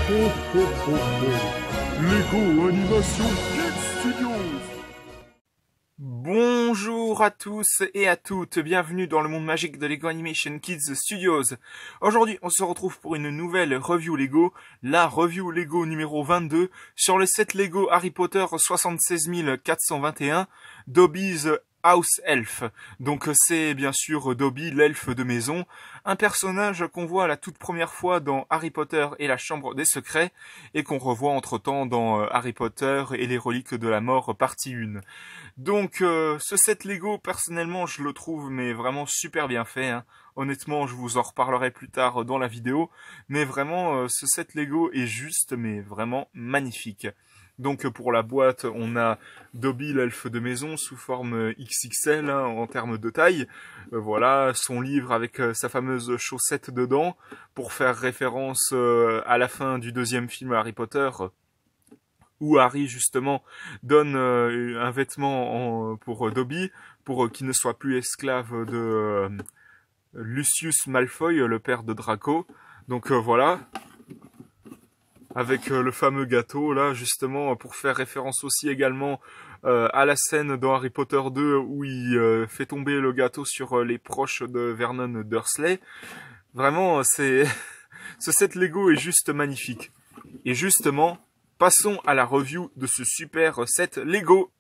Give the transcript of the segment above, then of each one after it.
ho, ho, ho, ho. Lego Animation Kids Studios. Bonjour à tous et à toutes, bienvenue dans le monde magique de Lego Animation Kids Studios. Aujourd'hui, on se retrouve pour une nouvelle review Lego, la review Lego numéro 22 sur le set Lego Harry Potter 76421 Dobby's House Elf. Donc c'est bien sûr Dobby, l'elfe de maison, un personnage qu'on voit la toute première fois dans Harry Potter et la Chambre des Secrets et qu'on revoit entre-temps dans Harry Potter et les Reliques de la Mort partie 1. Donc ce set Lego, personnellement, je le trouve mais vraiment super bien fait, hein. Honnêtement, je vous en reparlerai plus tard dans la vidéo, mais vraiment ce set Lego est juste mais vraiment magnifique. Donc pour la boîte, on a Dobby, l'elfe de maison, sous forme XXL hein, en termes de taille. Voilà, son livre avec sa fameuse chaussette dedans, pour faire référence à la fin du deuxième film Harry Potter, où Harry justement donne un vêtement pour Dobby, pour qu'il ne soit plus esclave de Lucius Malfoy, le père de Draco. Donc voilà. Avec le fameux gâteau là justement pour faire référence aussi également à la scène dans Harry Potter 2 où il fait tomber le gâteau sur les proches de Vernon Dursley. Vraiment c'est ce set Lego est juste magnifique. Et justement, passons à la review de ce super set Lego.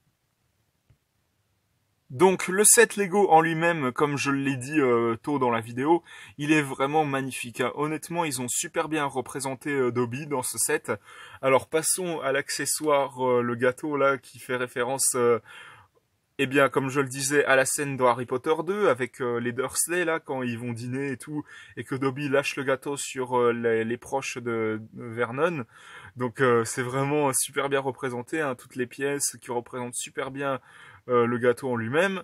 Donc le set Lego en lui-même, comme je l'ai dit tôt dans la vidéo, il est vraiment magnifique, hein. Honnêtement, ils ont super bien représenté Dobby dans ce set. Alors passons à l'accessoire, le gâteau là, qui fait référence, eh bien comme je le disais, à la scène dans Harry Potter 2, avec les Dursley là, quand ils vont dîner et tout, et que Dobby lâche le gâteau sur les proches de Vernon. Donc c'est vraiment super bien représenté, hein, toutes les pièces qui représentent super bien le gâteau en lui-même.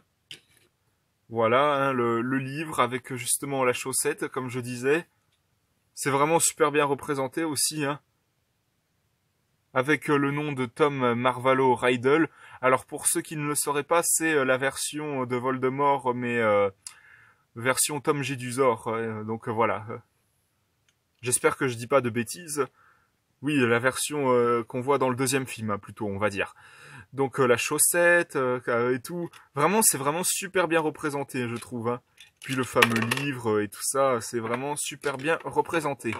Voilà, hein, le livre avec justement la chaussette, comme je disais. C'est vraiment super bien représenté aussi, hein. Avec le nom de Tom Marvalo Riddle. Alors pour ceux qui ne le sauraient pas, c'est la version de Voldemort, mais version Tom Jedusor. Donc voilà. J'espère que je dis pas de bêtises. Oui, la version qu'on voit dans le deuxième film, hein, plutôt, on va dire. Donc la chaussette et tout. Vraiment, c'est vraiment super bien représenté, je trouve, hein. Puis le fameux livre et tout ça, c'est vraiment super bien représenté.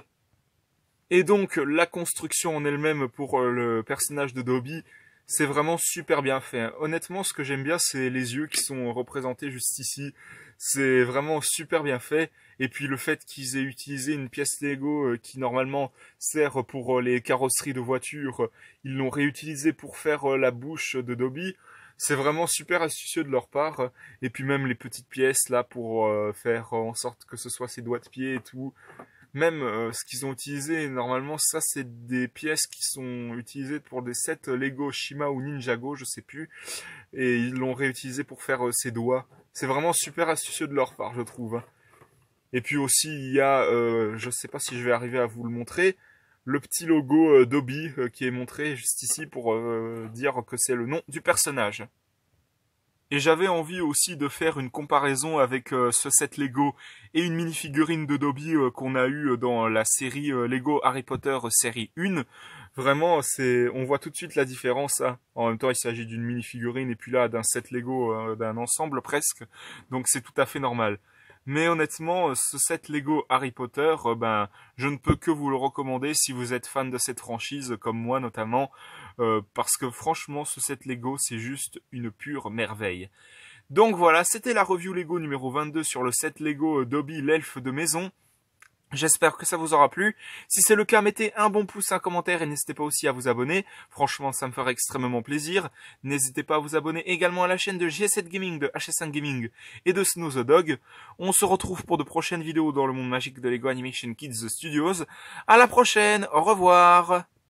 Et donc la construction en elle-même pour le personnage de Dobby, c'est vraiment super bien fait, hein. Honnêtement, ce que j'aime bien, c'est les yeux qui sont représentés juste ici. C'est vraiment super bien fait. Et puis le fait qu'ils aient utilisé une pièce Lego qui normalement sert pour les carrosseries de voitures, ils l'ont réutilisé pour faire la bouche de Dobby. C'est vraiment super astucieux de leur part. Et puis même les petites pièces là pour faire en sorte que ce soit ses doigts de pied et tout. Même ce qu'ils ont utilisé, normalement, ça c'est des pièces qui sont utilisées pour des sets Lego Shima ou Ninjago, je sais plus. Et ils l'ont réutilisé pour faire ses doigts. C'est vraiment super astucieux de leur part, je trouve. Et puis aussi, il y a, je sais pas si je vais arriver à vous le montrer, le petit logo Dobby qui est montré juste ici pour dire que c'est le nom du personnage. Et j'avais envie aussi de faire une comparaison avec ce set Lego et une mini-figurine de Dobby qu'on a eu dans la série Lego Harry Potter série 1. Vraiment, on voit tout de suite la différence, hein. En même temps, il s'agit d'une mini-figurine et puis là, d'un set Lego, d'un ensemble presque. Donc c'est tout à fait normal. Mais honnêtement, ce set Lego Harry Potter, ben, je ne peux que vous le recommander si vous êtes fan de cette franchise, comme moi notamment, parce que franchement, ce set Lego, c'est juste une pure merveille. Donc voilà, c'était la review Lego numéro 22 sur le set Lego Dobby, l'elfe de maison. J'espère que ça vous aura plu. Si c'est le cas, mettez un bon pouce, un commentaire et n'hésitez pas aussi à vous abonner. Franchement, ça me ferait extrêmement plaisir. N'hésitez pas à vous abonner également à la chaîne de G7 Gaming, de HS5 Gaming et de Snow the Dog. On se retrouve pour de prochaines vidéos dans le monde magique de Lego Animation Kids Studios. À la prochaine, au revoir.